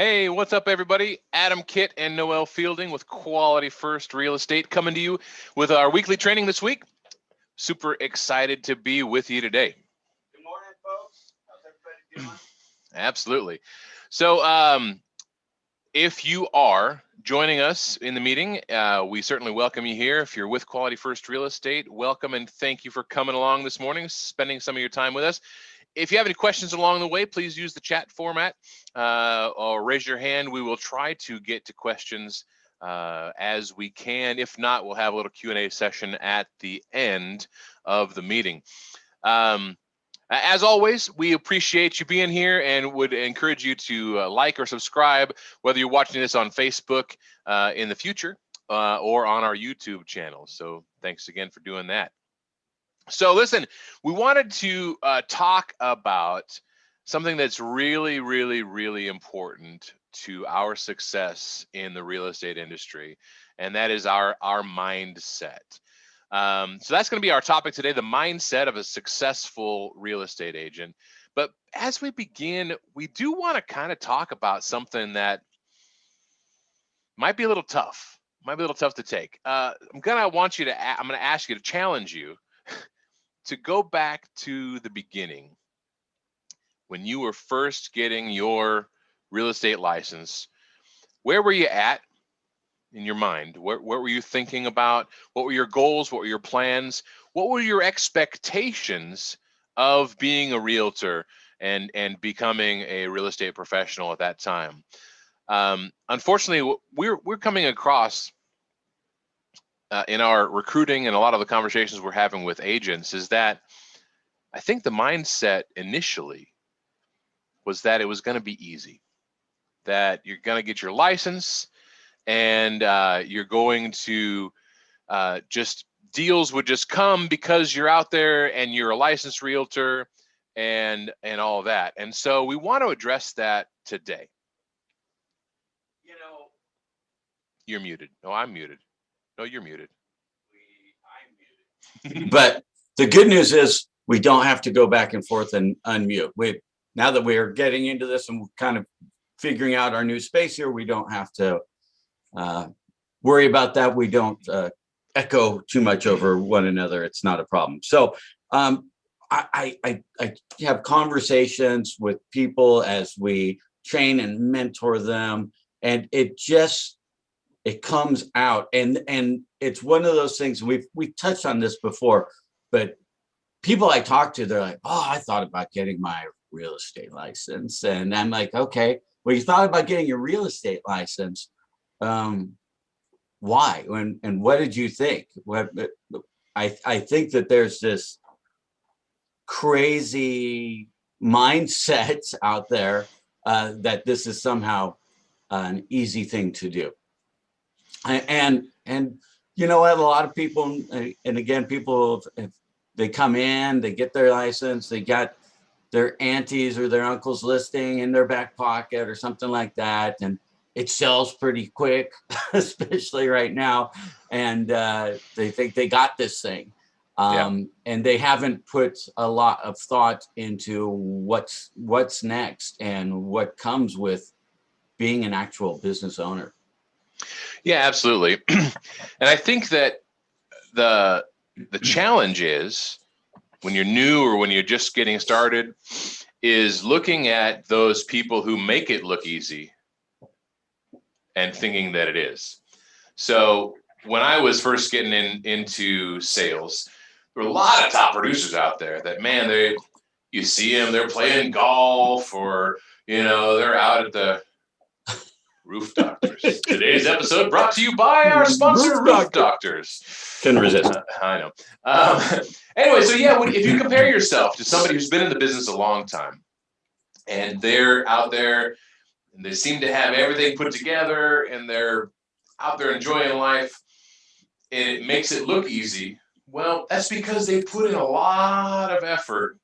Hey, what's up, everybody? Adam Kitt and Noel Fielding with Quality First Real Estate coming to you with our weekly training this week. Super excited to be with you today. Good morning, folks. How's everybody doing? Absolutely. So, if you are joining us in the meeting, we certainly welcome you here. If you're with Quality First Real Estate, welcome and thank you for coming along this morning, spending some of your time with us. If you have any questions along the way, please use the chat format or raise your hand. We will try to get to questions as we can. If not, we'll have a little Q&A session at the end of the meeting. As always, we appreciate you being here and would encourage you to like or subscribe, whether you're watching this on Facebook in the future or on our YouTube channel. So thanks again for doing that. So listen, we wanted to talk about something that's really, really, really important to our success in the real estate industry, and that is our mindset. So that's going to be our topic today, the mindset of a successful real estate agent. But as we begin, we do want to kind of talk about something that might be a little tough, to take. I'm going to ask you to challenge you to go back to the beginning when you were first getting your real estate license. Where were you at in your mind? What were you thinking about? What were your goals? What were your plans? What were your expectations of being a realtor and becoming a real estate professional at that time? Unfortunately, we're coming across in our recruiting and a lot of the conversations we're having with agents is that I think the mindset initially was that it was going to be easy, that you're going to get your license and you're going to just deals would just come because you're out there and you're a licensed realtor and all of that. And so we want to address that today. You know, You're muted. No, I'm muted. No, you're muted. I'm muted. But the good news is we don't have to go back and forth and unmute. Now that we are getting into this and kind of figuring out our new space here, we don't have to worry about that. We don't echo too much over one another. It's not a problem. So I have conversations with people as we train and mentor them, and it comes out, and it's one of those things. We've touched on this before, but people I talk to, they're like, "Oh, I thought about getting my real estate license," and I'm like, "Okay, well, you thought about getting your real estate license. Why? And what did you think?" I think that there's this crazy mindset out there that this is somehow an easy thing to do. And you know what, a lot of people, and again, people, if they come in, they get their license, they got their aunties or their uncles listing in their back pocket or something like that, and it sells pretty quick, especially right now, and they think they got this thing. And they haven't put a lot of thought into what's next and what comes with being an actual business owner. Yeah, absolutely. And I think that the challenge is when you're new or when you're just getting started is looking at those people who make it look easy and thinking that it is. So when I was first getting into sales, there were a lot of top producers out there that, man, you see them, they're playing golf or, they're out at the Roof Doctors. Today's episode brought to you by our sponsor, Roof Doctors. Couldn't resist. I know. Anyway, so yeah, if you compare yourself to somebody who's been in the business a long time and they're out there and they seem to have everything put together and they're out there enjoying life and it makes it look easy, well, that's because they put in a lot of effort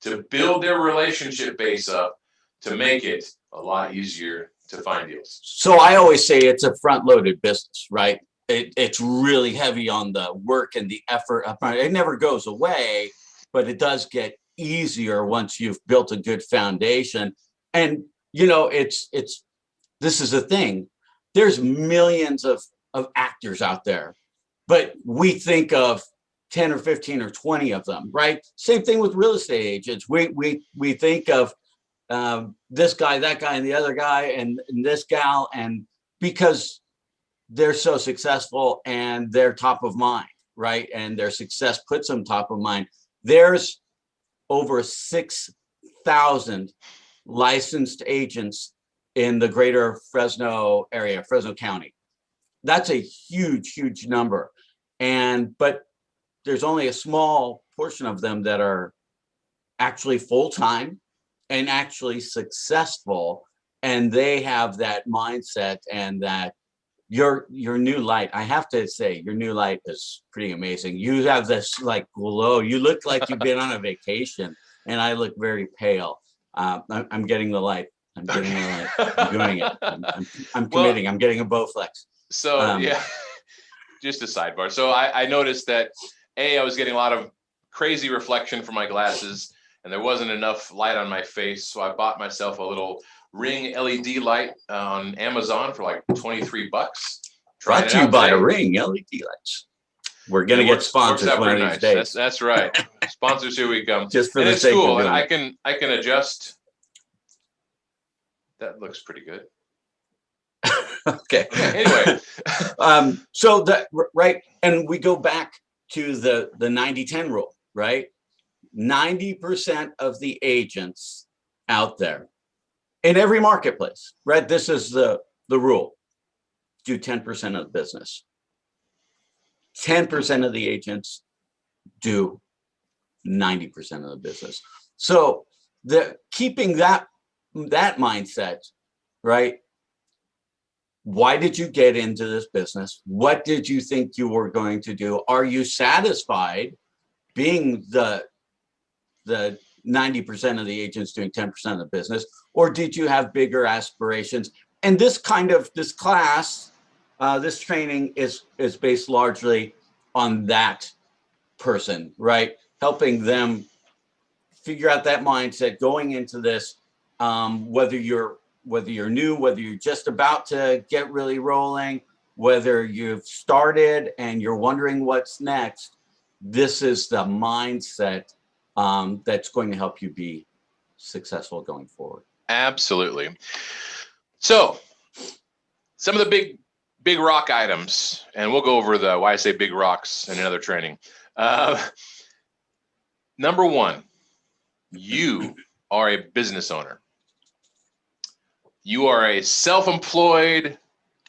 to build their relationship base up to make it a lot easier to find deals. So I always say it's a front-loaded business, right? It's really heavy on the work and the effort up front. It never goes away, but it does get easier once you've built a good foundation. And it's this is the thing. There's millions of actors out there, but we think of 10 or 15 or 20 of them, right? Same thing with real estate agents. We think of this guy, that guy, and the other guy, and this gal, and because they're so successful and they're top of mind, right? And their success puts them top of mind. There's over 6,000 licensed agents in the greater Fresno area, Fresno County. That's a huge, huge number. But there's only a small portion of them that are actually full-time and actually successful. And they have that mindset and that your new light. I have to say, your new light is pretty amazing. You have this like glow. You look like you've been on a vacation, and I look very pale. I'm getting the light. I'm getting the light. I'm doing it. I'm committing. I'm getting a Bowflex. So yeah, just a sidebar. So I noticed that I was getting a lot of crazy reflection from my glasses, and there wasn't enough light on my face. So I bought myself a little Ring LED light on Amazon for like $23. Brought to you by Ring LED lights. We're gonna get sponsors one of these days. That's right. Sponsors, here we come. Just for the sake of doing it. And I can adjust. That looks pretty good. Okay. Anyway, so that right, and we go back to the 90-10 rule, right? 90% of the agents out there in every marketplace, right? This is the rule. Do 10% of the business. 10% of the agents do 90% of the business. So keeping that mindset, right? Why did you get into this business? What did you think you were going to do? Are you satisfied being the 90% of the agents doing 10% of the business, or did you have bigger aspirations? And this class, this training is based largely on that person, right? Helping them figure out that mindset going into this, whether you're new, whether you're just about to get really rolling, whether you've started and you're wondering what's next. This is the mindset that's going to help you be successful going forward. Absolutely. So some of the big rock items, and we'll go over why I say big rocks in another training. Number one, you are a business owner. You are a self-employed,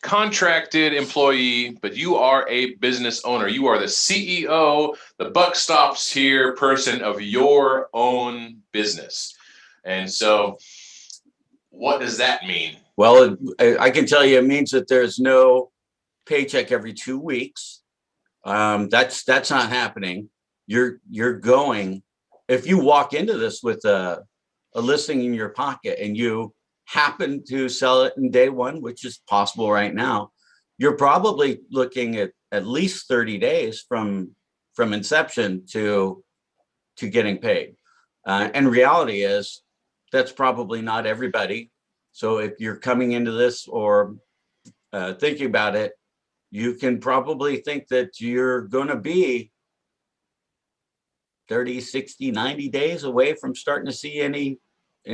contracted employee, but you are a business owner. You are the CEO, the buck stops here person of your own business. And so what does that mean? Well, I can tell you it means that there's no paycheck every 2 weeks. That's not happening. You're going, if you walk into this with a listing in your pocket and you happen to sell it in day one, which is possible right now, you're probably looking at least 30 days from inception to getting paid. And reality is that's probably not everybody. So if you're coming into this or thinking about it, you can probably think that you're going to be 30, 60, 90 days away from starting to see any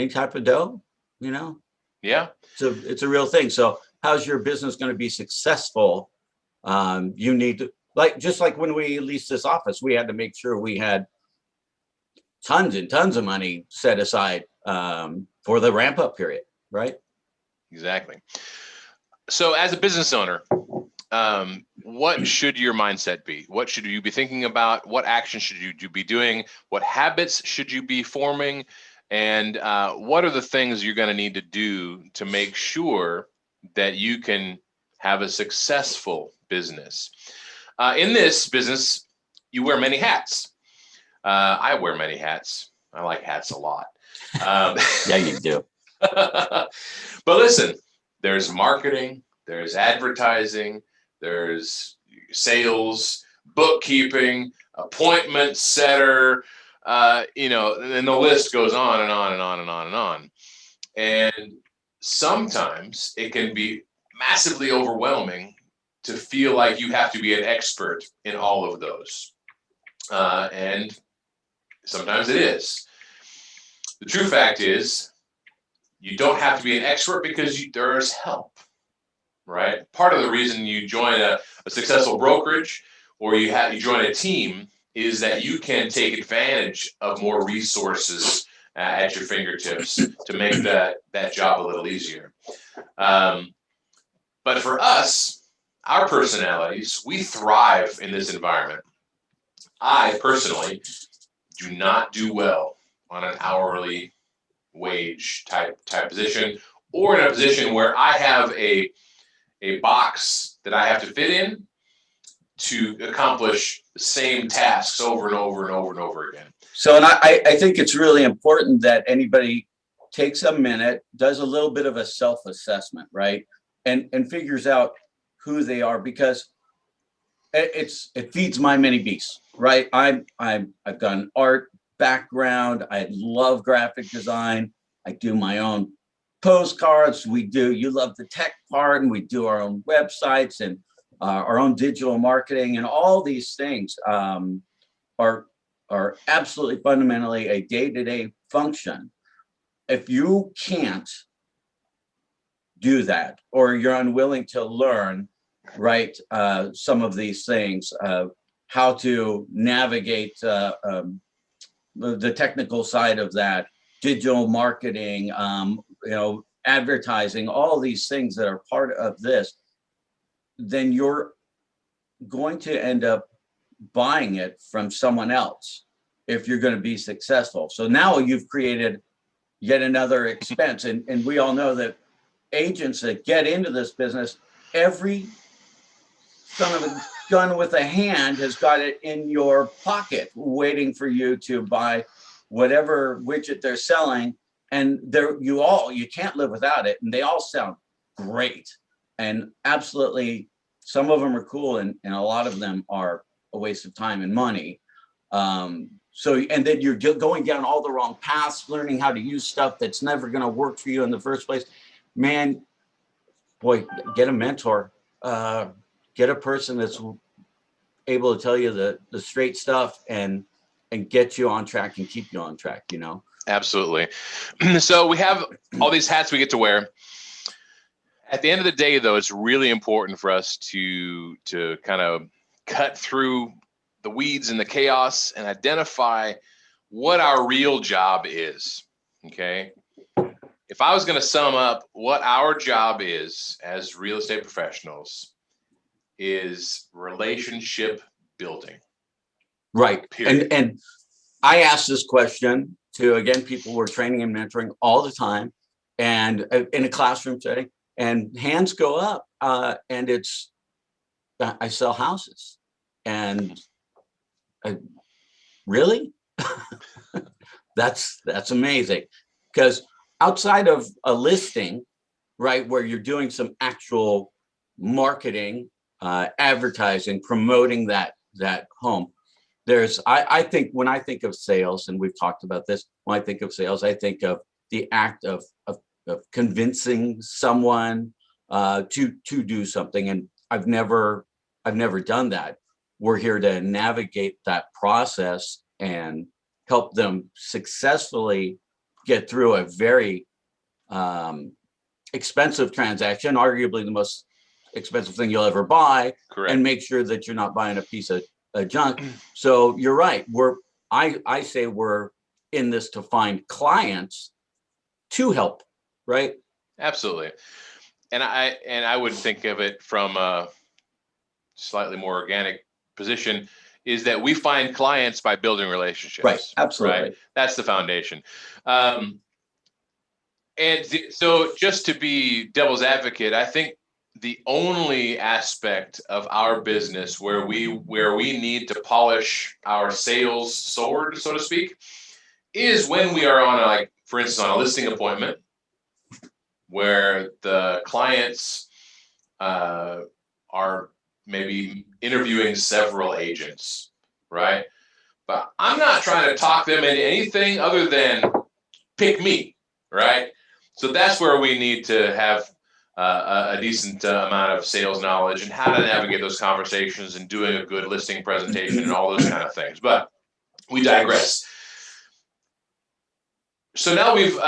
type of dough, you know? Yeah. So it's a real thing. So how's your business going to be successful? You need to, just like when we leased this office, we had to make sure we had tons and tons of money set aside for the ramp up period, right? Exactly. So as a business owner, what should your mindset be? What should you be thinking about? What action should you be doing? What habits should you be forming? And what are the things you're going to need to do to make sure that you can have a successful business? In this business, you wear many hats. I wear many hats. I like hats a lot. Yeah, you do. But listen, there's marketing, there's advertising, there's sales, bookkeeping, appointment setter, and the list goes on and on and on and on and on. And sometimes it can be massively overwhelming to feel like you have to be an expert in all of those. And sometimes it is. The true fact is, you don't have to be an expert because there's help, right? Part of the reason you join a successful brokerage or you join a team is that you can take advantage of more resources at your fingertips to make that job a little easier. But for us, our personalities, we thrive in this environment. I personally do not do well on an hourly wage type position, or in a position where I have a box that I have to fit in to accomplish the same tasks over and over and over and over again. So, and I think it's really important that anybody takes a minute, does a little bit of a self-assessment, right? And figures out who they are, because it feeds my many beasts, right? I've got an art background. I love graphic design. I do my own postcards. You love the tech part, and we do our own websites and our own digital marketing, and all these things are absolutely fundamentally a day-to-day function. If you can't do that, or you're unwilling to learn, right, some of these things, how to navigate the technical side of that, digital marketing, advertising, all these things that are part of this, then you're going to end up buying it from someone else if you're going to be successful. So now you've created yet another expense. And we all know that agents that get into this business, every son of a gun with a hand has got it in your pocket waiting for you to buy whatever widget they're selling. And you can't live without it. And they all sound great. And absolutely, some of them are cool, and a lot of them are a waste of time and money. And then you're going down all the wrong paths, learning how to use stuff that's never going to work for you in the first place. Man, boy, get a mentor, get a person that's able to tell you the straight stuff and get you on track and keep you on track, Absolutely. So we have all these hats we get to wear. At the end of the day, though, it's really important for us to kind of cut through the weeds and the chaos and identify what our real job is. Okay. If I was going to sum up what our job is as real estate professionals, is relationship building. Right. Period. And I asked this question to, again, people we're training and mentoring all the time, and in a classroom setting, and hands go up, and it's, I sell houses. And really? That's amazing. Because outside of a listing, right, where you're doing some actual marketing, advertising, promoting that home, I think when I think of sales, and we've talked about this, when I think of sales, I think of the act of convincing someone to do something. And I've never done that. We're here to navigate that process and help them successfully get through a very expensive transaction, arguably the most expensive thing you'll ever buy. Correct. And make sure that you're not buying a piece of junk. So you're right. I say we're in this to find clients to help, right? Absolutely. And I would think of it from a slightly more organic position, is that we find clients by building relationships. Right. Absolutely. Right? That's the foundation. And so just to be devil's advocate, I think the only aspect of our business where we need to polish our sales sword, so to speak, is when we are on for instance, on a listing appointment where the clients are maybe interviewing several agents, right? But I'm not trying to talk them into anything other than pick me, right? So that's where we need to have a decent amount of sales knowledge and how to navigate those conversations and doing a good listing presentation and all those kind of things. But we digress. So now we've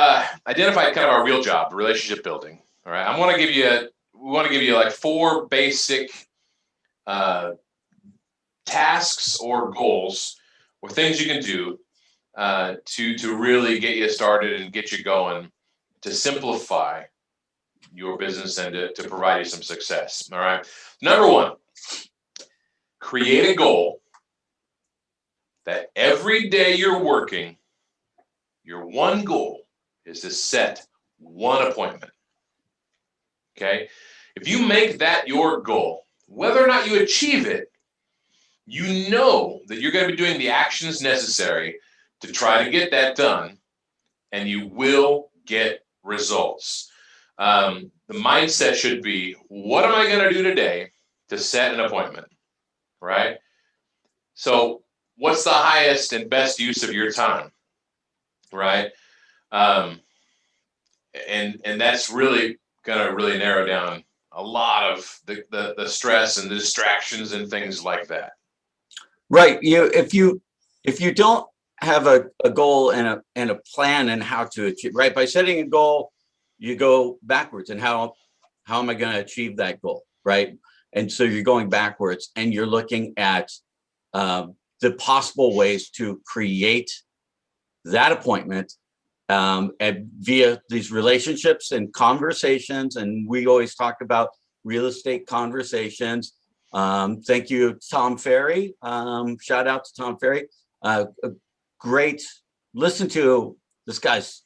identified kind of our real job, relationship building. All right, we want to give you like 4 basic tasks or goals or things you can do to really get you started and get you going to simplify your business and to provide you some success. All right. Number 1, create a goal that every day you're working, your one goal is to set 1 appointment. Okay. If you make that your goal, whether or not you achieve it, you know that you're going to be doing the actions necessary to try to get that done, and you will get results. The mindset should be, what am I going to do today to set an appointment, right? So what's the highest and best use of your time, right? And that's really going to really narrow down a lot of the stress and the distractions and things like that. Right. If you don't have a goal and a plan and how to achieve, right? By setting a goal, you go backwards, and how am I going to achieve that goal, right? And so you're going backwards, and you're looking at the possible ways to create that appointment and via these relationships and conversations. And we always talk about real estate conversations. Thank you, Tom Ferry. Shout out to Tom Ferry. Great. Listen to this guy's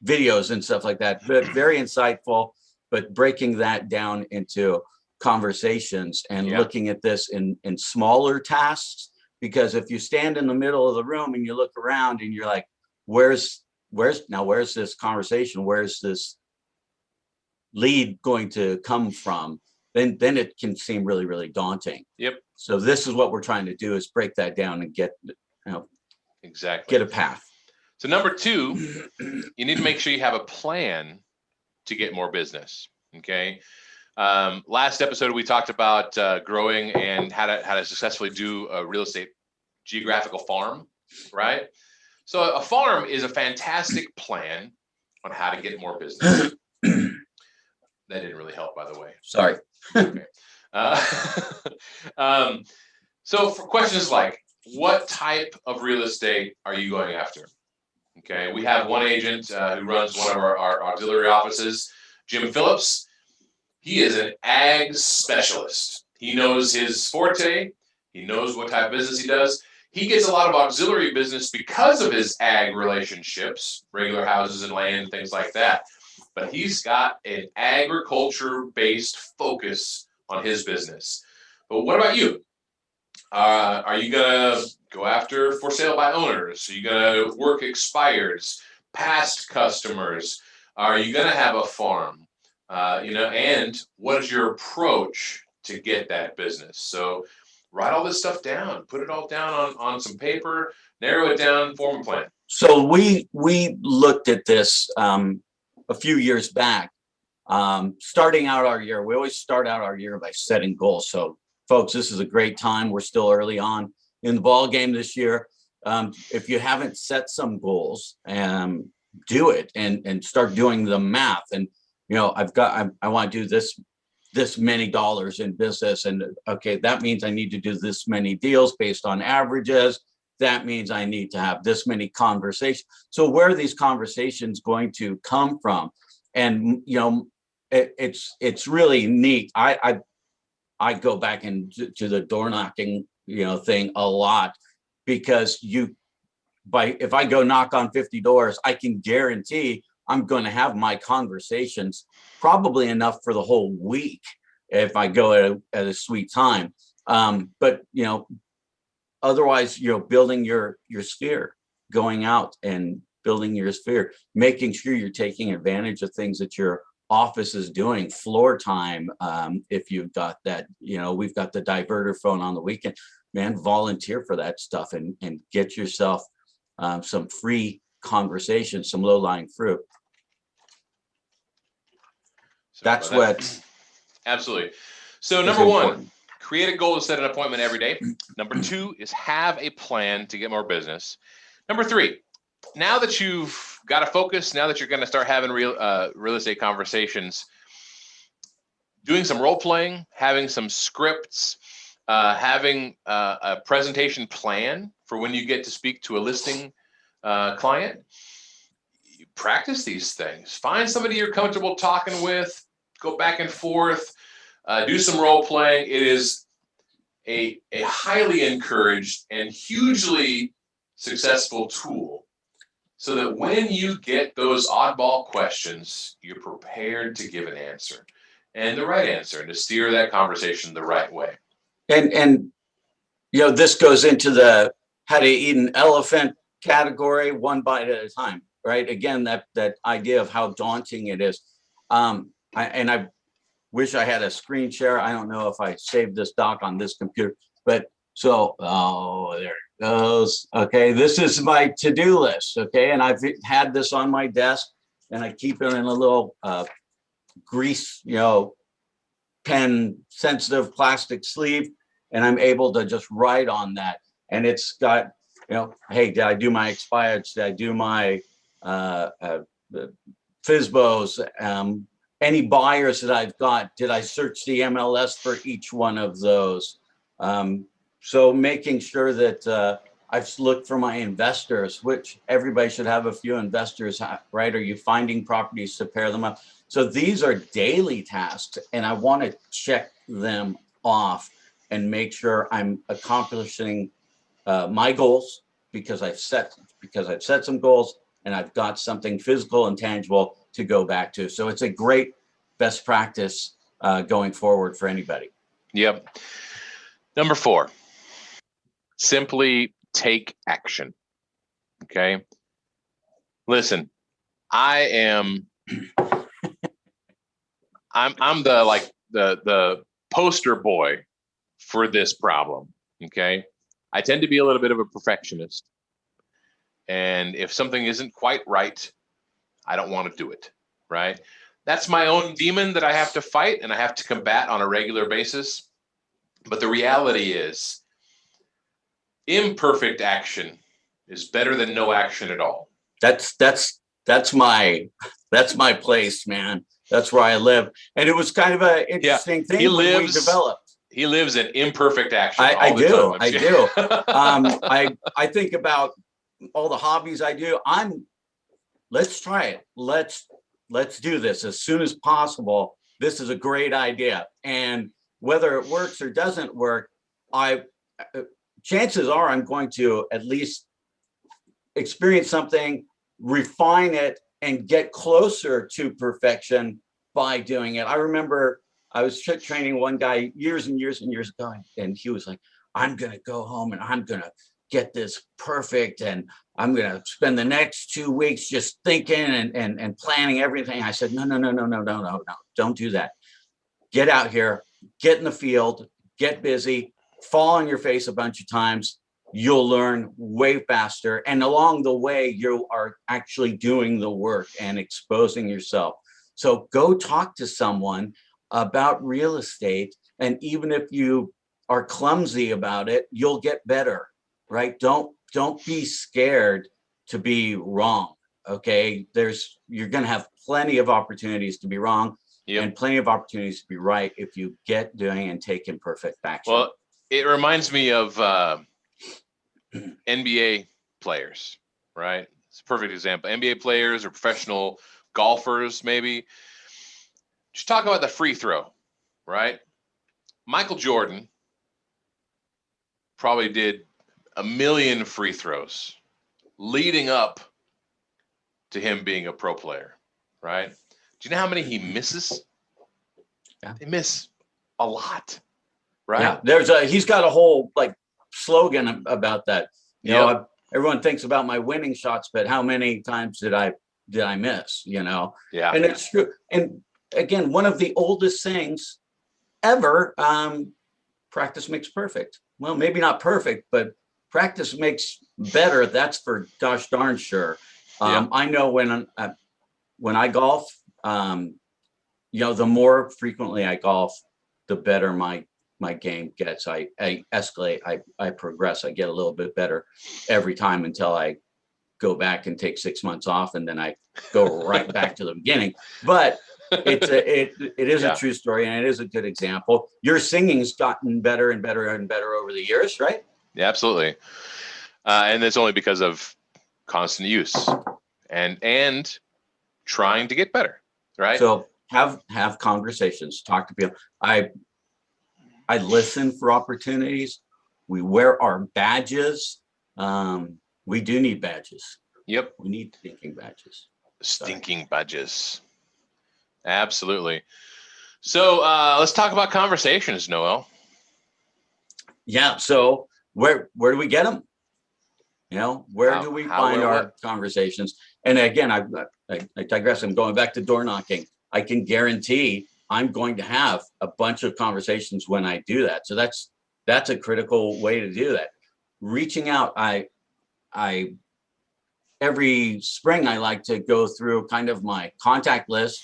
videos and stuff like that. But very insightful, but breaking that down into conversations and looking at this in smaller tasks. Because if you stand in the middle of the room and you look around and you're like, where's this conversation? Where's this lead going to come from? Then it can seem really, really daunting. Yep. So this is what we're trying to do, is break that down and get, exactly, get a path. So number 2, you need to make sure you have a plan to get more business. Okay. Last episode, we talked about growing and how to successfully do a real estate geographical farm, right? So a farm is a fantastic plan on how to get more business. That didn't really help, by the way. Sorry. Okay. So for questions like, what type of real estate are you going after? Okay, we have one agent who runs one of our auxiliary offices, Jim Phillips. He is an ag specialist. He knows his forte. He knows what type of business he does. He gets a lot of auxiliary business because of his ag relationships, regular houses and land, things like that. But he's got an agriculture-based focus on his business. But what about you? Are you going to go after for sale by owners? Are you going to work expireds, past customers? Are you going to have a farm? And what is your approach to get that business? So write all this stuff down, put it all down on some paper, narrow it down, form a plan. So we looked at this a few years back, starting out our year. We always start out our year by setting goals. So folks, this is a great time. We're still early on in the ball game this year. If you haven't set some goals, do it and start doing the math. And I want to do this many dollars in business, and okay, that means I need to do this many deals based on averages. That means I need to have this many conversations. So where are these conversations going to come from? And it's really neat. I go back into the door knocking thing a lot, because if I go knock on 50 doors, I can guarantee I'm going to have my conversations, probably enough for the whole week if I go at a sweet time. But otherwise, building your sphere, going out and building your sphere, making sure you're taking advantage of things that your office is doing, floor time. If you've got that, we've got the diverter phone on the weekend, man, volunteer for that stuff and get yourself some free conversation, some low-lying fruit. That's what. Absolutely. So number one, create a goal to set an appointment every day. Number two is have a plan to get more business. Number three, now that you've got a focus, now that you're going to start having real estate conversations, doing some role playing, having some scripts, having a presentation plan for when you get to speak to a listing client. You practice these things. Find somebody you're comfortable talking with. Go back and forth. Do some role playing. It is a highly encouraged and hugely successful tool, so that when you get those oddball questions, you're prepared to give an answer, and the right answer, and to steer that conversation the right way. And this goes into the how to eat an elephant category, one bite at a time, right? Again, that idea of how daunting it is. I wish I had a screen share. I don't know if I saved this doc on this computer, but there it goes. Okay, this is my to-do list. Okay, and I've had this on my desk, and I keep it in a little grease, pen sensitive plastic sleeve, and I'm able to just write on that. And it's got, hey, did I do my expireds? Did I do my FSBOs? Any buyers that I've got, did I search the MLS for each one of those? So making sure that I've looked for my investors, which everybody should have a few investors, right? Are you finding properties to pair them up? So these are daily tasks, and I want to check them off and make sure I'm accomplishing my goals, because I've set some goals, and I've got something physical and tangible to go back to. So it's a great best practice going forward for anybody. Yep. Number four, simply take action. Okay. Listen, I'm the poster boy for this problem. Okay. I tend to be a little bit of a perfectionist. And if something isn't quite right, I don't want to do it. Right. That's my own demon that I have to fight and I have to combat on a regular basis. But the reality is, imperfect action is better than no action at all. That's my place, man. That's where I live. And it was kind of an interesting thing we developed. He lives in imperfect action. I do. I think about all the hobbies I do. Let's try it. Let's do this as soon as possible. This is a great idea. And whether it works or doesn't work, chances are I'm going to at least experience something, refine it, and get closer to perfection by doing it. I remember I was training one guy years and years and years ago, and he was like, I'm going to go home and I'm going to get this perfect, and I'm going to spend the next 2 weeks just thinking and planning everything. I said, no, don't do that. Get out here, get in the field, get busy, fall on your face a bunch of times. You'll learn way faster. And along the way, you are actually doing the work and exposing yourself. So go talk to someone about real estate. And even if you are clumsy about it, you'll get better, right? Don't be scared to be wrong. Okay. You're going to have plenty of opportunities to be wrong. Yep. And plenty of opportunities to be right if you get doing and take imperfect action. Well, it reminds me of NBA players, right? It's a perfect example. NBA players or professional golfers, maybe. Just talk about the free throw, right? Michael Jordan probably did 1 million free throws leading up to him being a pro player, right? Do you know how many he misses? Yeah. They miss a lot, right? Yeah, he's got a whole slogan about that. You know, everyone thinks about my winning shots, but how many times did I miss? Yeah, and it's true. And again, one of the oldest things ever, practice makes perfect. Well, maybe not perfect, but practice makes better. That's for gosh darn sure. I know when I golf, the more frequently I golf, the better my game gets. I escalate, I progress, I get a little bit better every time until I go back and take 6 months off, and then I go right back to the beginning. But it is a Yeah. true story, and it is a good example. Your singing's gotten better and better and better over the years, right? Yeah, absolutely. And it's only because of constant use and trying to get better, right? So have conversations, talk to people. I listen for opportunities. We wear our badges. We do need badges. Yep. We need thinking badges. Stinking badges. Absolutely. So let's talk about conversations, Noel. Yeah. So where do we get them? Where do we find our conversations? And again, I digress. I'm going back to door knocking. I can guarantee I'm going to have a bunch of conversations when I do that. So that's a critical way to do that. Reaching out, I every spring I like to go through kind of my contact list,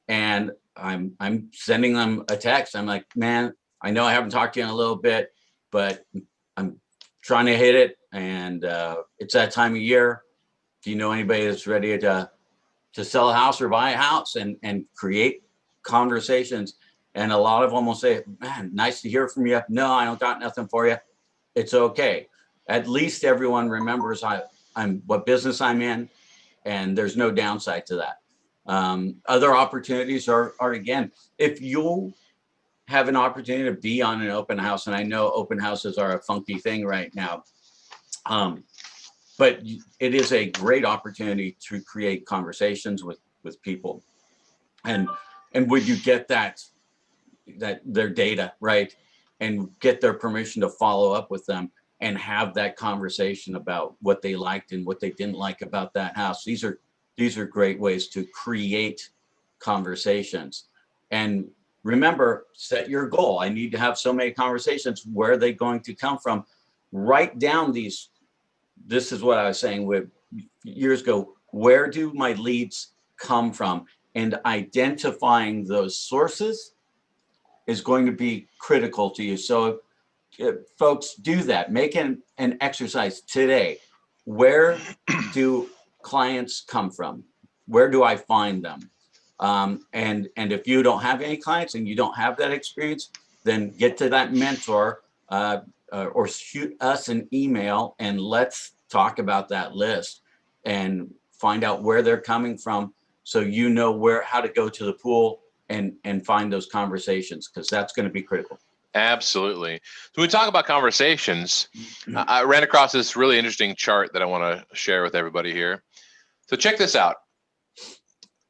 and I'm sending them a text. I'm like, man, I know I haven't talked to you in a little bit, but I'm trying to hit it, and it's that time of year. Do you know anybody that's ready to sell a house or buy a house, and create conversations? And a lot of them will say, man, nice to hear from you. No, I don't got nothing for you. It's okay. At least everyone remembers I'm what business I'm in, and there's no downside to that. Other opportunities are again, if you have an opportunity to be on an open house, and I know open houses are a funky thing right now, but it is a great opportunity to create conversations with people, and would you get that their data right, and get their permission to follow up with them and have that conversation about what they liked and what they didn't like about that house. These are great ways to create conversations. And remember, set your goal. I need to have so many conversations. Where are they going to come from? Write down these. This is what I was saying with years ago. Where do my leads come from? And identifying those sources is going to be critical to you. So folks, do that. Make an exercise today. Where do clients come from? Where do I find them? And if you don't have any clients and you don't have that experience, then get to that mentor or shoot us an email, and let's talk about that list and find out where they're coming from, so you know how to go to the pool and find those conversations, because that's going to be critical. Absolutely. So when we talk about conversations, I ran across this really interesting chart that I want to share with everybody here. So check this out.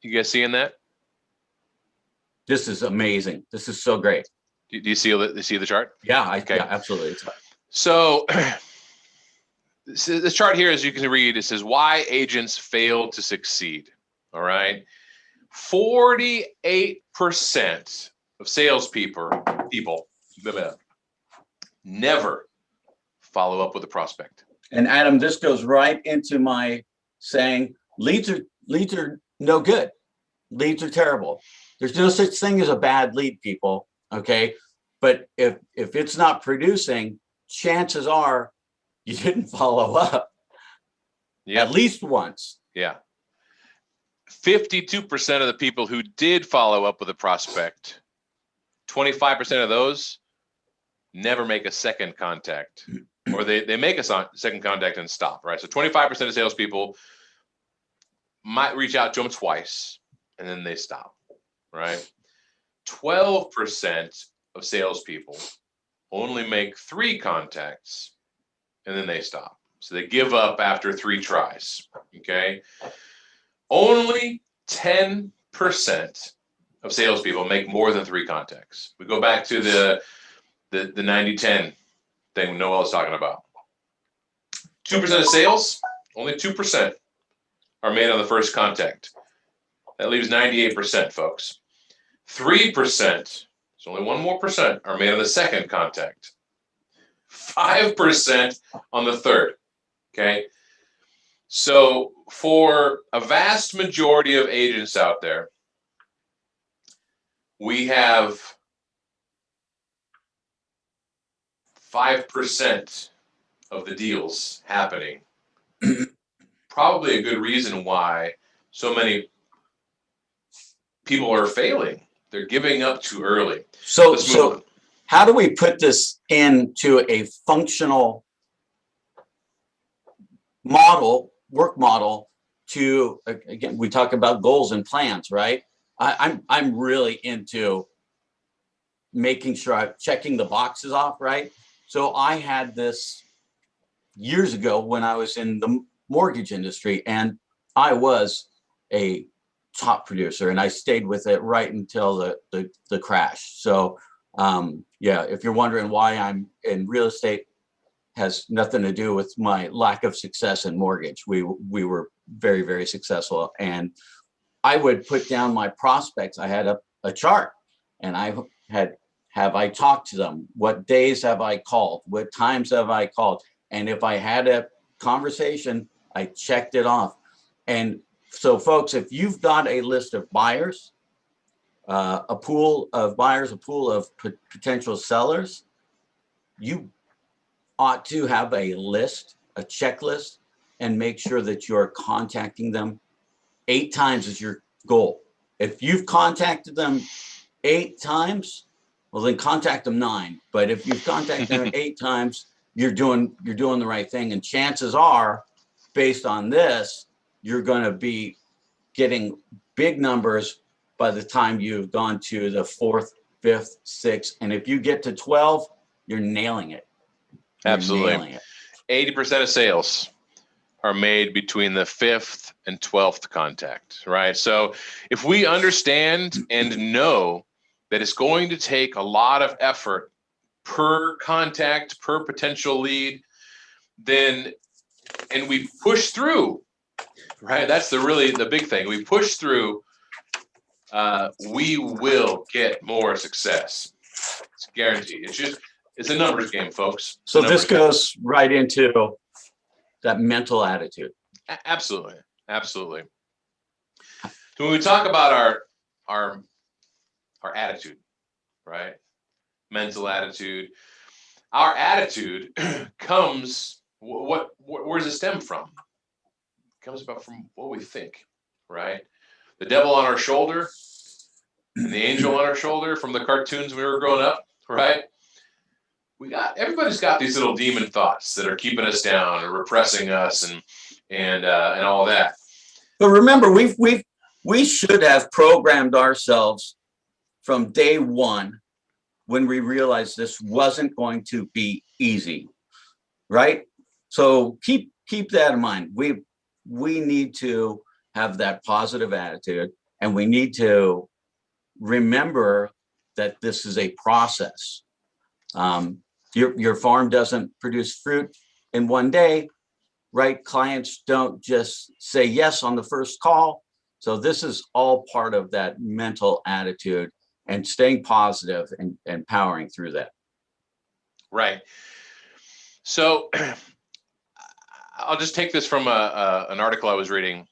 You guys seeing that? This is amazing. This is so great. Do you see the chart? Yeah, yeah, absolutely. So this chart here, as you can read, it says why agents fail to succeed. All right. 48% of salespeople never follow up with a prospect. And Adam, this goes right into my saying, leads are no good. Leads are terrible. There's no such thing as a bad lead, people. Okay. But if it's not producing, chances are you didn't follow up. At least once. Yeah. 52% of the people who did follow up with a prospect, 25% of those never make a second contact, or they make a second contact and stop, right? So 25% of salespeople might reach out to them twice and then they stop, right? 12% of salespeople only make 3 contacts and then they stop. So they give up after 3 tries, okay? Only 10% of salespeople make more than 3 contacts. We go back to the 90-10 thing Noel was talking about. 2% of sales, only 2% are made on the first contact. That leaves 98%, folks. 3%, so only 1 more percent, are made on the second contact. 5% on the third, okay? So for a vast majority of agents out there, we have 5% of the deals happening. Probably a good reason why so many people are failing. They're giving up too early. So, Let's move on. how do we put this into a functional work model to, again, we talk about goals and plans, right? I'm really into making sure I'm checking the boxes off, right? So I had this years ago when I was in the mortgage industry, and I was a top producer, and I stayed with it right until the crash. So yeah, if you're wondering why I'm in real estate, has nothing to do with my lack of success in mortgage. We were very, very successful, and I would put down my prospects. I had a chart, and I had, have I talked to them? What days have I called? What times have I called? And if I had a conversation, I checked it off. And so, folks, if you've got a list of buyers, a pool of buyers, a pool of potential sellers, you ought to have a list, a checklist, and make sure that you're contacting them 8 times is your goal. If you've contacted them 8 times, well, then contact them 9. But if you've contacted them 8 times, you're doing the right thing. And chances are, based on this, you're going to be getting big numbers by the time you've gone to the 4th, 5th, 6th. And if you get to 12, you're nailing it. Absolutely. Nailing it. 80% of sales are made between the 5th and 12th contact, right? So if we understand and know that it's going to take a lot of effort per contact, per potential lead, then, and we push through, right? That's the big thing. We push through, we will get more success. It's guaranteed. It's a numbers game, folks. So this goes right into that mental attitude. Absolutely. Absolutely. So when we talk about our attitude, right? Mental attitude, our attitude comes, where does it stem from? It comes about from what we think, right? The devil on our shoulder and the angel on our shoulder from the cartoons when we were growing up, right? Everybody's got these little demon thoughts that are keeping us down or repressing us and all that. But remember, we should have programmed ourselves from day one when we realized this wasn't going to be easy, right? So keep that in mind. We need to have that positive attitude, and we need to remember that this is a process. Your farm doesn't produce fruit in one day, right? Clients don't just say yes on the first call. So this is all part of that mental attitude and staying positive and powering through that. Right. So I'll just take this from an article I was reading.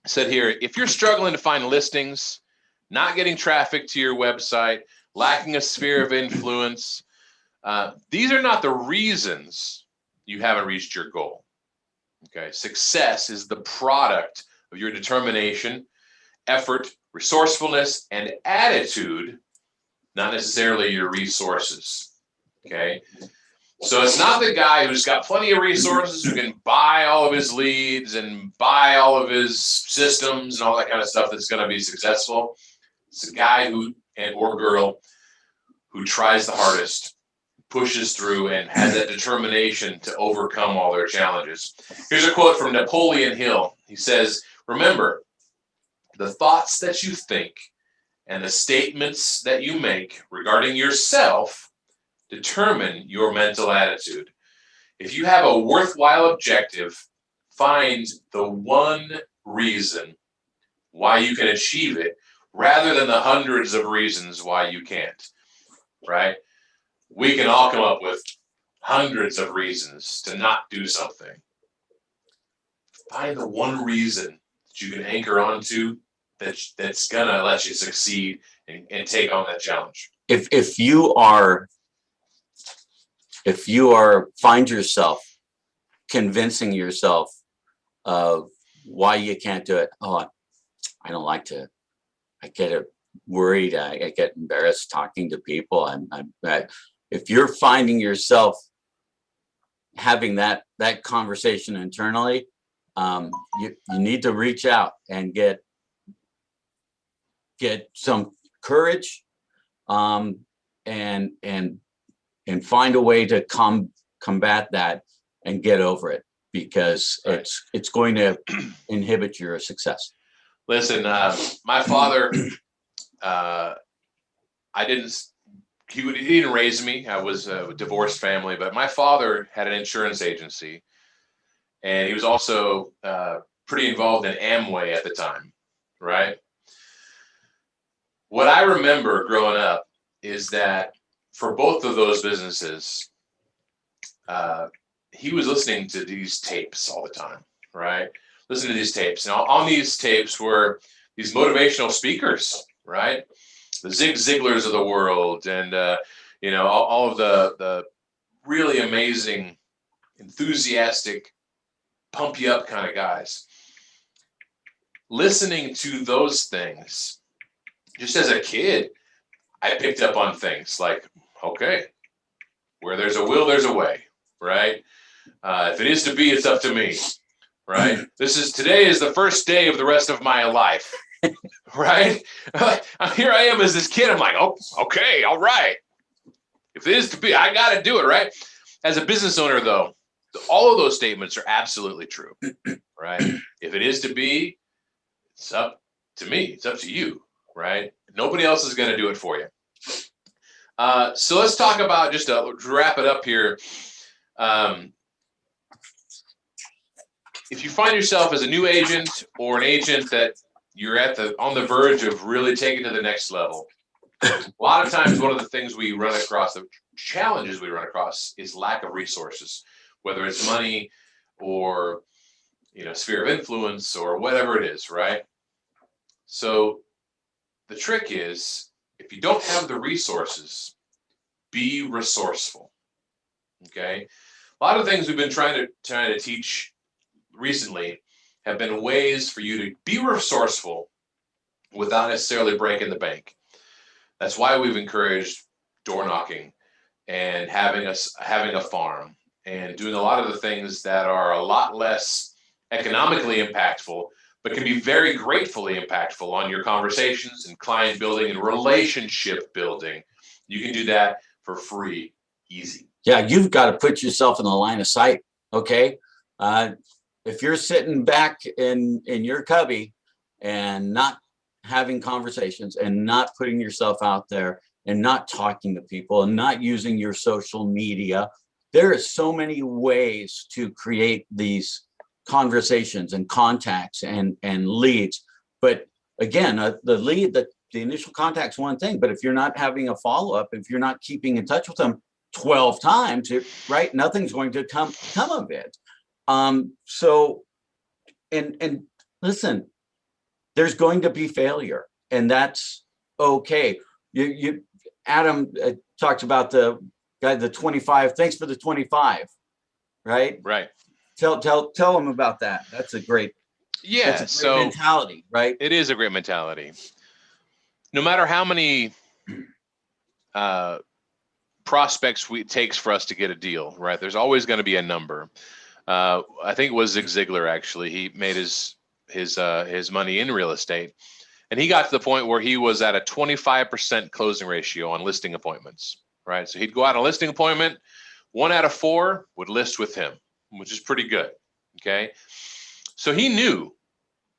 It said here, if you're struggling to find listings, not getting traffic to your website, lacking a sphere of influence, these are not the reasons you haven't reached your goal. Okay. Success is the product of your determination, effort, resourcefulness, and attitude, not necessarily your resources. Okay. So it's not the guy who's got plenty of resources who can buy all of his leads and buy all of his systems and all that kind of stuff that's going to be successful. It's the guy or girl who tries the hardest, pushes through, and has that determination to overcome all their challenges. Here's a quote from Napoleon Hill. He says, "Remember, the thoughts that you think and the statements that you make regarding yourself determine your mental attitude. If you have a worthwhile objective, find the one reason why you can achieve it rather than the hundreds of reasons why you can't," right? We can all come up with hundreds of reasons to not do something. Find the one reason that you can anchor onto that's going to let you succeed and take on that challenge. If you find yourself convincing yourself of why you can't do it, oh, I don't like to, I get worried, I get embarrassed talking to people. If you're finding yourself having that conversation internally, you need to reach out and get some courage, and find a way to combat that and get over it, because Right. it's going to inhibit your success. Listen, my father, he didn't raise me. I was a divorced family, but my father had an insurance agency, and he was also pretty involved in Amway at the time, right? What I remember growing up is that for both of those businesses, he was listening to these tapes all the time, right? Listen to these tapes. Now, on these tapes were these motivational speakers, right? The Zig Ziglars of the world, and all of the really amazing, enthusiastic, pump you up kind of guys. Listening to those things, just as a kid, I picked up on things like, okay, where there's a will, there's a way, right? If it is to be, it's up to me, right? Today is the first day of the rest of my life, right? Here I am as this kid. I'm like, oh, okay, all right. If it is to be, I got to do it, right? As a business owner, though, all of those statements are absolutely true, right? If it is to be, it's up to me. It's up to you, right? Nobody else is going to do it for you. So let's talk about, just to wrap it up here. If you find yourself as a new agent or an agent that you're on the verge of really taking to the next level, a lot of times one of the things we run across, the challenges we run across, is lack of resources, whether it's money or sphere of influence or whatever it is, right? So the trick is, if you don't have the resources, be resourceful. Okay, a lot of things we've been trying to teach recently have been ways for you to be resourceful without necessarily breaking the bank. That's why we've encouraged door knocking and having a farm and doing a lot of the things that are a lot less economically impactful, but can be very gratefully impactful on your conversations and client building and relationship building. You can do that for free, easy. Yeah, you've got to put yourself in the line of sight. Okay. If you're sitting back in your cubby and not having conversations and not putting yourself out there and not talking to people and not using your social media, there are so many ways to create these conversations and contacts and leads. But again, the initial contact's one thing, but if you're not having a follow-up, if you're not keeping in touch with them 12 times, right, nothing's going to come of it. So, and listen, there's going to be failure, and that's okay. Adam talked about the guy, the 25. Thanks for the 25, right? Right. Tell them about that. That's a great mentality, right? It is a great mentality. No matter how many prospects it takes for us to get a deal, right? There's always going to be a number. I think it was Zig Ziglar, actually. He made his money in real estate, and he got to the point where he was at a 25% closing ratio on listing appointments, right? So he'd go out on a listing appointment, 1 out of 4 would list with him, which is pretty good. Okay. So he knew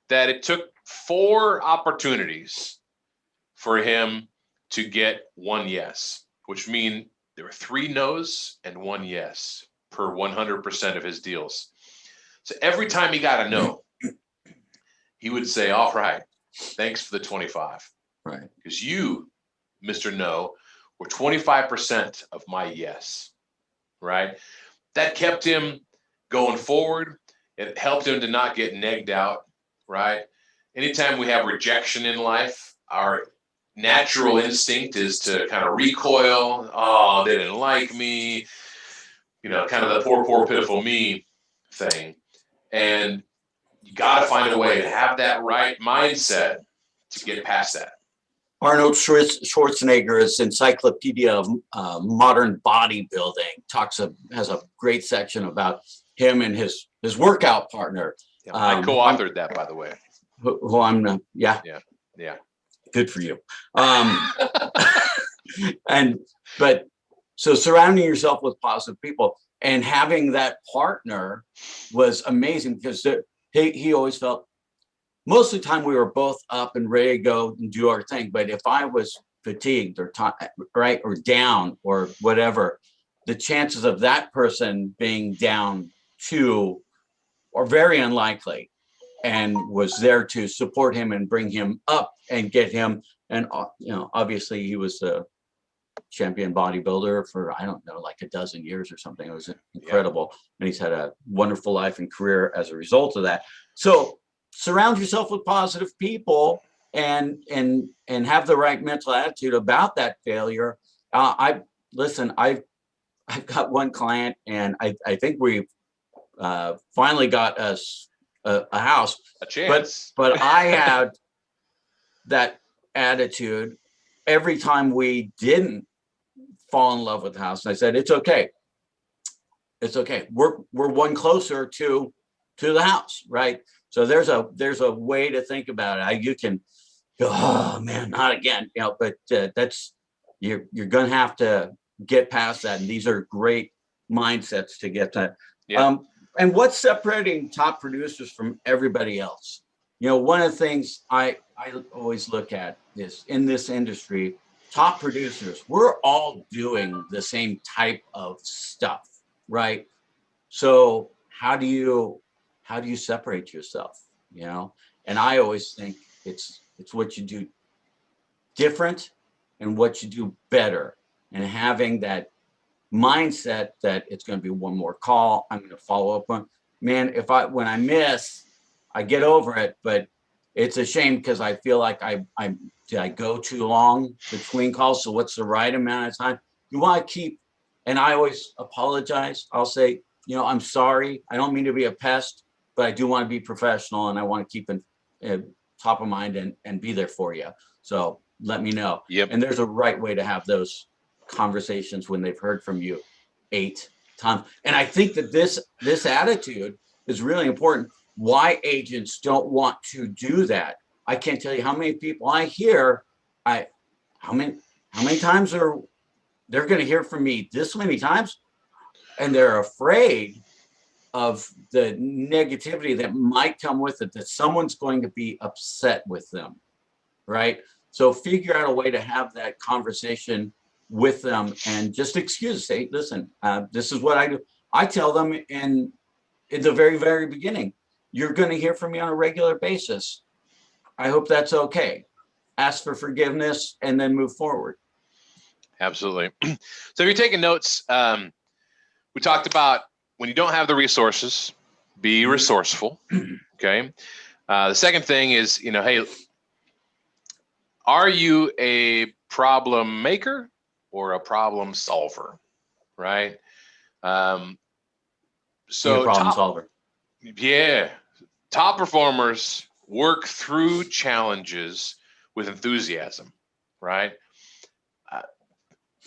that it took 4 opportunities for him to get 1 yes, which means there were 3 no's and 1 yes per 100% of his deals. So every time he got a no, he would say, all right, thanks for the 25. Right. Because you, Mr. No, were 25% of my yes, right? That kept him going forward. It helped him to not get negged out, right? Anytime we have rejection in life, our natural instinct is to kind of recoil. Oh, they didn't like me, kind of the poor, pitiful me thing. And you got to find a way to have that right mindset to get past that. Arnold Schwarzenegger's Encyclopedia of Modern Bodybuilding has a great section about him and his workout partner. Yeah, I co-authored that, by the way. Who I'm, yeah. Good for you. So surrounding yourself with positive people and having that partner was amazing, because he always felt, most of the time we were both up and ready to go and do our thing. But if I was fatigued or or down or whatever, the chances of that person being down too are very unlikely, and was there to support him and bring him up and get him. And, obviously he was a champion bodybuilder for, I don't know, like a dozen years or something. It was incredible. Yeah. And he's had a wonderful life and career as a result of that. So surround yourself with positive people and have the right mental attitude about that failure. I've got one client, and I think we've finally got us a house, a chance. But I had that attitude every time we didn't fall in love with the house. And I said, it's okay. We're one closer to the house, right? So there's a way to think about it. You can go, oh man, not again, but that's, you're gonna have to get past that. And these are great mindsets to get that. Yeah. And what's separating top producers from everybody else? One of the things I always look at is, in this industry, top producers, we're all doing the same type of stuff, right? So how do you separate yourself? And I always think it's what you do different and what you do better, and having that mindset that it's going to be one more call, I'm going to follow up on. Man, when I miss, I get over it, but it's a shame, because I feel like did I go too long between calls? So what's the right amount of time? You want to keep, and I always apologize. I'll say, I'm sorry. I don't mean to be a pest, but I do want to be professional, and I want to keep it top of mind and be there for you. So let me know. Yep. And there's a right way to have those conversations when they've heard from you 8 times. And I think that this attitude is really important. Why agents don't want to do that, I can't tell you how many people I hear. How many times they're going to hear from me this many times, and they're afraid of the negativity that might come with it, that someone's going to be upset with them, right? So figure out a way to have that conversation with them, and just say, listen, this is what I do. I tell them in the very, very beginning, you're going to hear from me on a regular basis. I hope that's okay. Ask for forgiveness and then move forward. Absolutely. So if you're taking notes, we talked about, when you don't have the resources, be resourceful. Okay. The second thing is, hey, are you a problem maker or a problem solver? Right. So problem solver. Yeah. Top performers work through challenges with enthusiasm, right?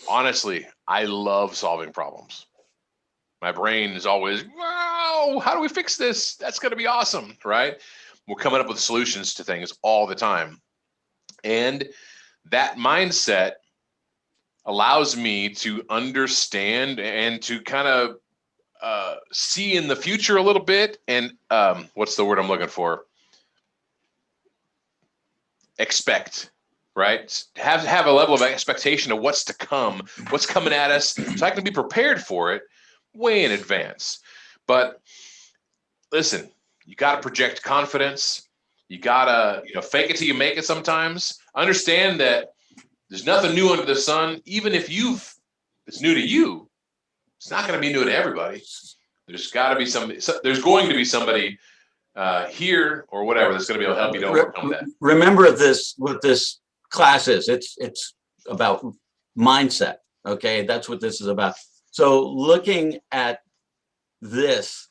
Honestly, I love solving problems. My brain is always, wow, how do we fix this? That's going to be awesome, right? We're coming up with solutions to things all the time. And that mindset allows me to understand and to kind of see in the future a little bit. And what's the word I'm looking for? Expect, right? Have a level of expectation of what's to come, what's coming at us, so I can be prepared for it way in advance. But listen, you got to project confidence. You got to, fake it till you make it sometimes. Understand that there's nothing new under the sun. Even if it's new to you, it's not going to be new to everybody. There's got to be there's going to be somebody here or whatever that's going to be able to help you to overcome that. Remember this, with this classes. It's about mindset. Okay, that's what this is about. So looking at this,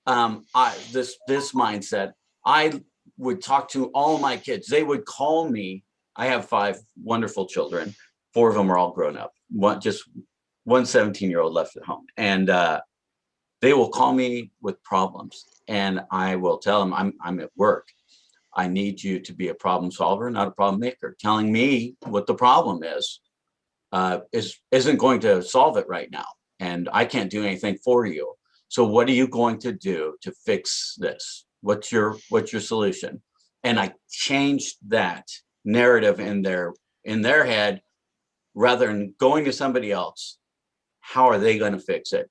this mindset, I would talk to all my kids. They would call me. I have 5 wonderful children. 4 of them are all grown up. One 17-year-old left at home, and they will call me with problems, and I will tell them I'm at work. I need you to be a problem solver, not a problem maker. Telling me what the problem isn't going to solve it right now, and I can't do anything for you. So what are you going to do to fix this? What's your solution? And I changed that narrative in their head, rather than going to somebody else. How are they going to fix it?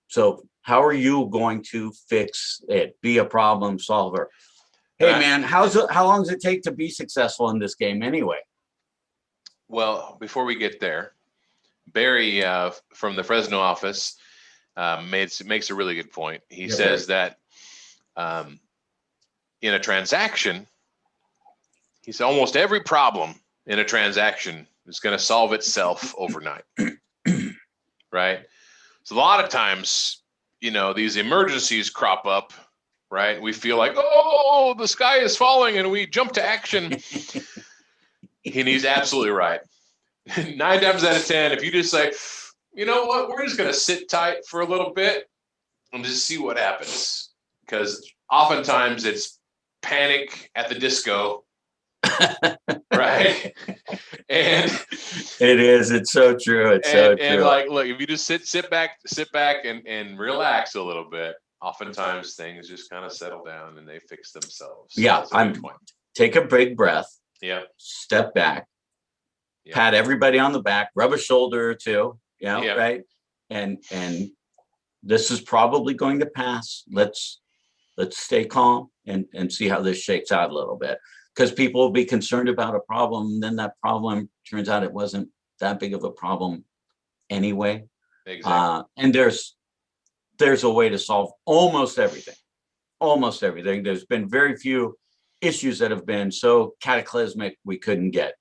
So how are you going to fix it? Be a problem solver. Hey man, how long does it take to be successful in this game anyway? Well, before we get there, Barry from the Fresno office makes a really good point. He says that in a transaction, he said almost every problem in a transaction is going to solve itself overnight, right? So a lot of times, these emergencies crop up, right? We feel like, oh, the sky is falling, and we jump to action. And he's absolutely right. 9 times out of 10, if you just say, you know what, we're just going to sit tight for a little bit and just see what happens. Because oftentimes it's panic at the disco, right? And it's so true. It's so true. And like, look, if you just sit back and relax a little bit, oftentimes things just kind of settle down and they fix themselves. Yeah, take a big breath. Yeah. Step back. Yeah. Pat everybody on the back, rub a shoulder or two, right? And this is probably going to pass. Let's stay calm and see how this shakes out a little bit. Because people will be concerned about a problem, and then that problem turns out it wasn't that big of a problem anyway. Exactly. And there's a way to solve almost everything. Almost everything. There's been very few issues that have been so cataclysmic we couldn't get.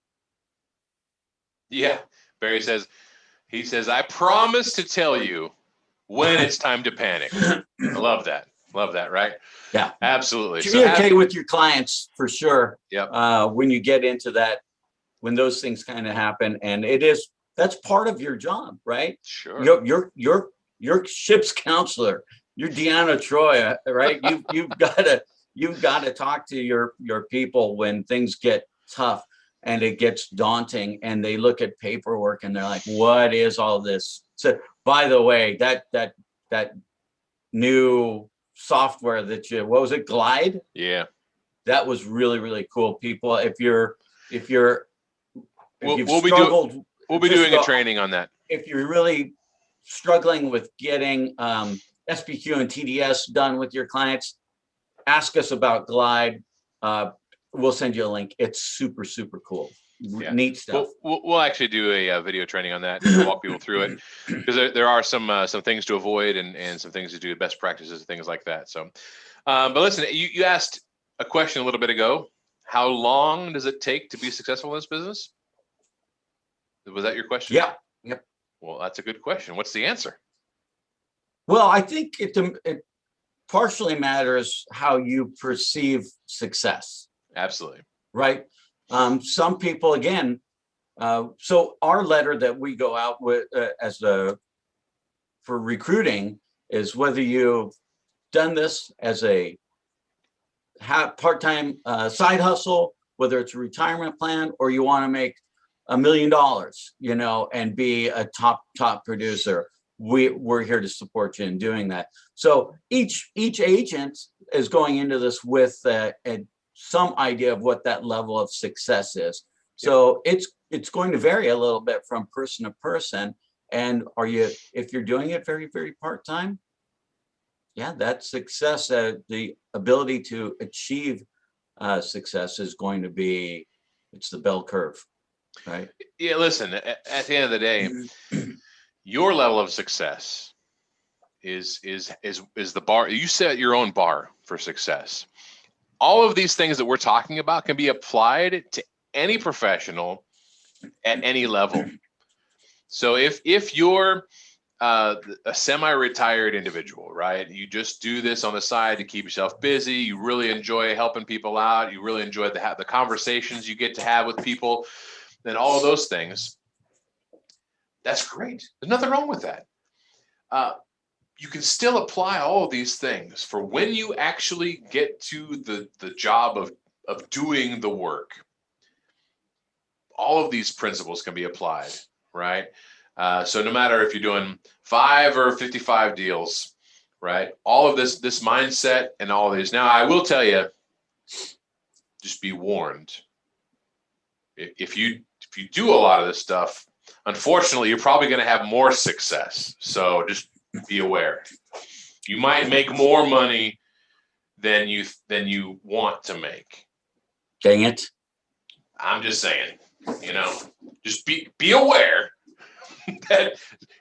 Yeah. Barry says, I promise to tell you when it's time to panic. I love that. Love that, right? Yeah, absolutely. Communicate with your clients for sure. Yep. When you get into that, when those things kind of happen, and that's part of your job, right? Sure. You're ship's counselor. You're Deanna Troy, right? You've got to talk to your people when things get tough and it gets daunting, and they look at paperwork and they're like, "What is all this?" So, by the way, that new software what was it, Glide? Yeah, that was really, really cool. People, we'll be doing a training on that. If you're really struggling with getting SPQ and TDS done with your clients, ask us about Glide. We'll send you a link. It's super, super cool. Yeah. Neat stuff. We'll actually do a video training on that and walk people through it, because there are some things to avoid and some things to do, best practices and things like that. So, but listen, you asked a question a little bit ago. How long does it take to be successful in this business? Was that your question? Yeah. Yep. Well, that's a good question. What's the answer? Well, I think it partially matters how you perceive success. Absolutely. Right. Some people, again, so our letter that we go out with for recruiting is whether you've done this as a part-time side hustle, whether it's a retirement plan, or you want to make $1 million, and be a top producer. We're here to support you in doing that. So each agent is going into this with some idea of what that level of success is. So it's going to vary a little bit from person to person. And if you're doing it very, very part-time, yeah, that success, the ability to achieve success is going to be, it's the bell curve, right? Yeah, listen, at the end of the day, your level of success is the bar. You set your own bar for success. All of these things that we're talking about can be applied to any professional at any level. So if you're a semi-retired individual, right? You just do this on the side to keep yourself busy. You really enjoy helping people out. You really enjoy the conversations you get to have with people, and all of those things. That's great. There's nothing wrong with that. You can still apply all of these things for when you actually get to the job of doing the work. All of these principles can be applied, right? So no matter if you're doing 5 or 55 deals, right? All of this mindset and all of these. Now, I will tell you, just be warned. If you do a lot of this stuff, unfortunately, you're probably going to have more success. So just be aware. You might make more money than you want to make. Dang it. I'm just saying, just be aware that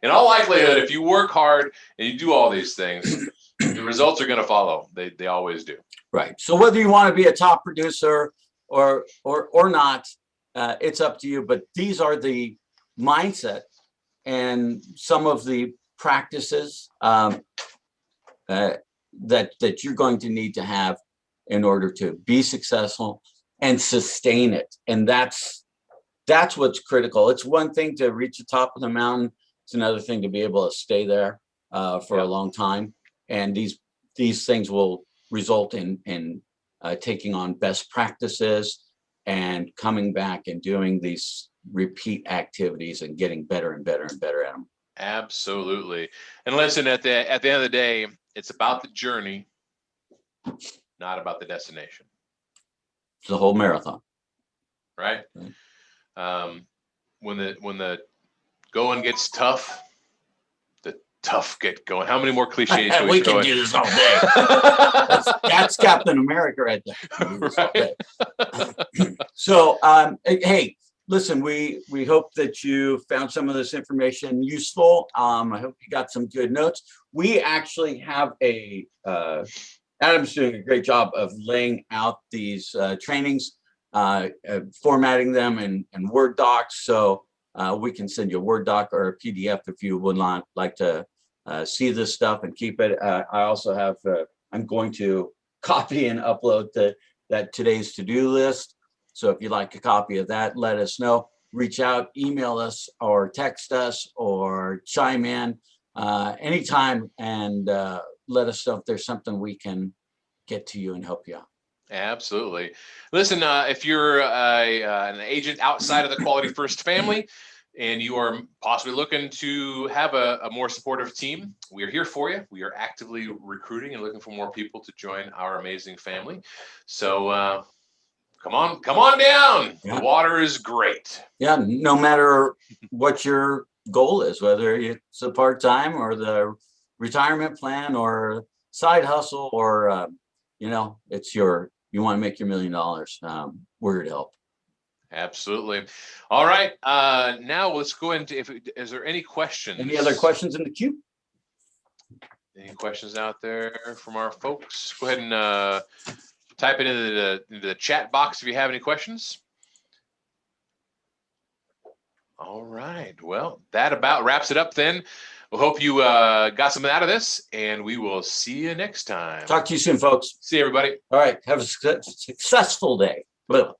in all likelihood, if you work hard and you do all these things, the results are going to follow. They always do. Right. So whether you want to be a top producer or not, it's up to you. But these are the mindset and some of the practices that you're going to need to have in order to be successful and sustain it. And that's what's critical. It's one thing to reach the top of the mountain. It's another thing to be able to stay there for a long time. And these things will result in taking on best practices and coming back and doing these repeat activities and getting better and better and better at them. Absolutely. And listen, at the end of the day, it's about the journey, not about the destination. It's the whole marathon. Right? When the going gets tough, the tough get going. How many more cliches we can do this all day. That's Captain America right there. Right. So, hey, listen, we hope that you found some of this information useful. I hope you got some good notes. We actually have Adam's doing a great job of laying out these trainings, formatting them in Word docs. So we can send you a Word doc or a PDF if you would like to see this stuff and keep it. I also have, I'm going to copy and upload today's to-do list. So if you'd like a copy of that, let us know. Reach out, email us, or text us, or chime in anytime, and let us know if there's something we can get to you and help you out. Absolutely. Listen, if you're an agent outside of the Quality First family and you are possibly looking to have a more supportive team, we are here for you. We are actively recruiting and looking for more people to join our amazing family. So come on down. Yeah. The water is great. Yeah, no matter what your goal is, whether it's a part-time or the retirement plan or side hustle or it's you want to make your $1 million. We're here to help. Absolutely. All right. Now let's go into is there any questions? Any other questions in the queue? Any questions out there from our folks? Go ahead and type it into the chat box if you have any questions. All right. Well, that about wraps it up then. We hope you got something out of this, and we will see you next time. Talk to you soon, folks. See you, everybody. All right. Have a successful day. Bye.